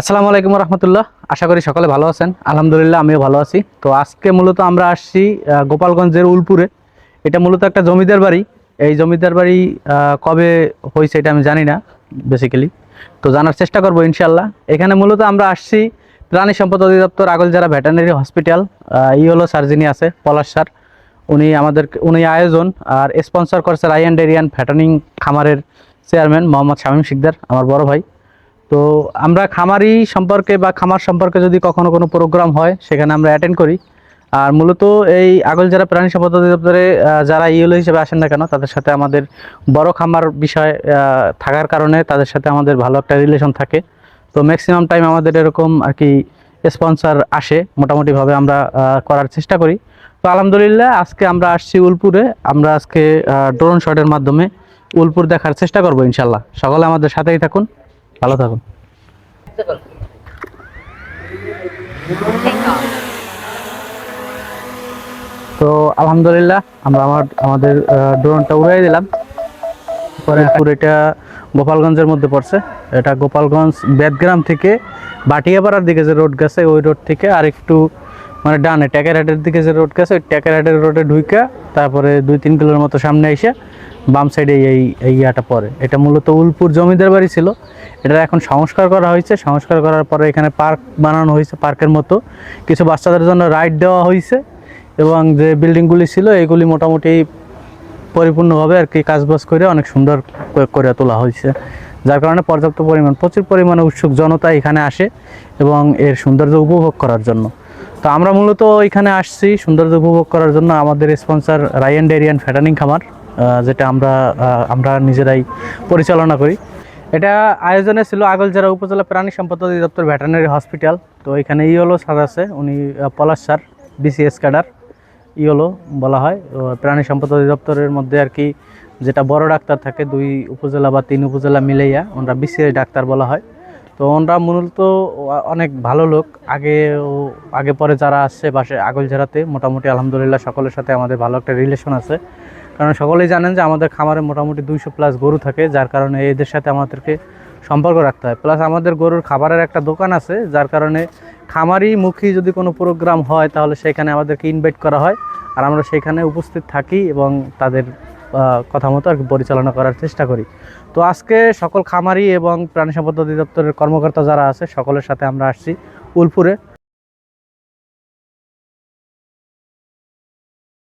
আসসালামু আলাইকুম রহমতুল্লাহ। আশা করি সকলে ভালো আছেন। আলহামদুলিল্লাহ আমিও ভালো আছি। তো আজকে মূলত আমরা আসছি গোপালগঞ্জের উলপুরে। এটা মূলত একটা জমিদার বাড়ি। এই জমিদার বাড়ি কবে হয়েছে এটা আমি জানি না বেসিক্যালি, তো জানার চেষ্টা করবো ইনশাল্লাহ। এখানে মূলত আমরা আসছি প্রাণী সম্পদ অধিদপ্তর আগলঝাড়া ভেটেরিনারি হসপিটাল। হলো সার্জিনি আছে পলাশ স্যার, উনি আয়োজন আর স্পন্সর করছে রায়ান ডেরিয়ান ফ্যাটানিং খামারের চেয়ারম্যান মোহাম্মদ শামীম শিকদার, আমার বড় ভাই। তো আমরা খামারি সম্পর্কে বা খামার সম্পর্কে যদি কখনো কোনো প্রোগ্রাম হয় সেখানে আমরা অ্যাটেন্ড করি। আর মূলত এই আগলঝাড়া প্রাণী সম্পদ অধিদপ্তরে যারা ইউলো হিসেবে আসেন না কেন, তাদের সাথে আমাদের বড় খামার বিষয় থাকার কারণে তাদের সাথে আমাদের ভালো একটা রিলেশন থাকে। তো ম্যাক্সিমাম টাইম আমাদের এরকম আর কি স্পন্সর আসে, মোটামুটিভাবে আমরা করার চেষ্টা করি। তো আলহামদুলিল্লাহ আজকে আমরা আসছি উলপুরে। আমরা আজকে ড্রোন শটের মাধ্যমে উলপুর দেখার চেষ্টা করবো ইনশাল্লাহ। সকলে আমাদের সাথেই থাকুন, ভালো থাকুন। তো আলহামদুলিল্লাহ আমরা আমাদের ড্রোনটা উড়াই দিলাম। পরে এটা গোপালগঞ্জের মধ্যে পড়ছে। এটা গোপালগঞ্জ বেদগ্রাম থেকে বাটিয়াপাড়ার দিকে যে রোড গেছে ওই রোড থেকে আর একটু মানে ডানে ট্যাকেরহাটের দিকে যে রোড গেছে ওই ট্যাকেরহাটের রোডে ঢুইকা তারপরে 2-3 কিলোর মতো সামনে এসে বাম সাইডে এই ইয়াটা পড়ে। এটা মূলত উলপুর জমিদার বাড়ি ছিল। এটা এখন সংস্কার করা হয়েছে। সংস্কার করার পরে এখানে পার্ক বানানো হয়েছে, পার্কের মতো কিছু বাচ্চাদের জন্য রাইড দেওয়া হয়েছে এবং যে বিল্ডিংগুলি ছিল এইগুলি মোটামুটি পরিপূর্ণভাবে আর কি কাজবাজ করে অনেক সুন্দর করে তোলা হয়েছে, যার কারণে পর্যাপ্ত প্রচুর পরিমাণে উৎসুক জনতা এখানে আসে এবং এর সৌন্দর্য উপভোগ করার জন্য। তো আমরা মূলত এখানে আসছি সৌন্দর্য উপভোগ করার জন্য। আমাদের স্পন্সর রায়ান ডেরিয়ান ফ্যাটানিং খামার, যেটা আমরা নিজেরাই পরিচালনা করি। এটা আয়োজনে ছিল আগলঝাড়া উপজেলা প্রাণী সম্পদ অধিদপ্তর ভেটেরিনারি হসপিটাল। তো এখানে ইওলো স্যার আছে, উনি পলাশ স্যার, বিসিএস ক্যাডার ইওলো বলা হয়। প্রাণী সম্পদ অধিদপ্তরের মধ্যে আর কি যেটা বড় ডাক্তার থাকে 2 উপজেলা বা 3 উপজেলা মিলাইয়া ওনারা বিসিএস ডাক্তার বলা হয়। তো ওনারা মূলত অনেক ভালো লোক। আগে পরে যারা আসছে বাসে আগলঝাড়াতে মোটামুটি আলহামদুলিল্লাহ সকলের সাথে আমাদের ভালো একটা রিলেশন আছে। কারণ সকলেই জানেন যে আমাদের খামারে মোটামুটি 200+ গরু থাকে, যার কারণে এদের সাথে আমাদেরকে সম্পর্ক রাখতে হয়। প্লাস আমাদের গরুর খাবারের একটা দোকান আছে, যার কারণে খামারি মুখী যদি কোনো প্রোগ্রাম হয় তাহলে সেখানে আমাদেরকে ইনভাইট করা হয় আর আমরা সেখানে উপস্থিত থাকি এবং তাদের কথা মতো আর কি পরিচালনা করার চেষ্টা করি। তো আজকে সকল খামারি এবং প্রাণী সম্পদ অধিদপ্তরের কর্মকর্তা যারা আছে সকলের সাথে আমরা আসছি উলপুরে।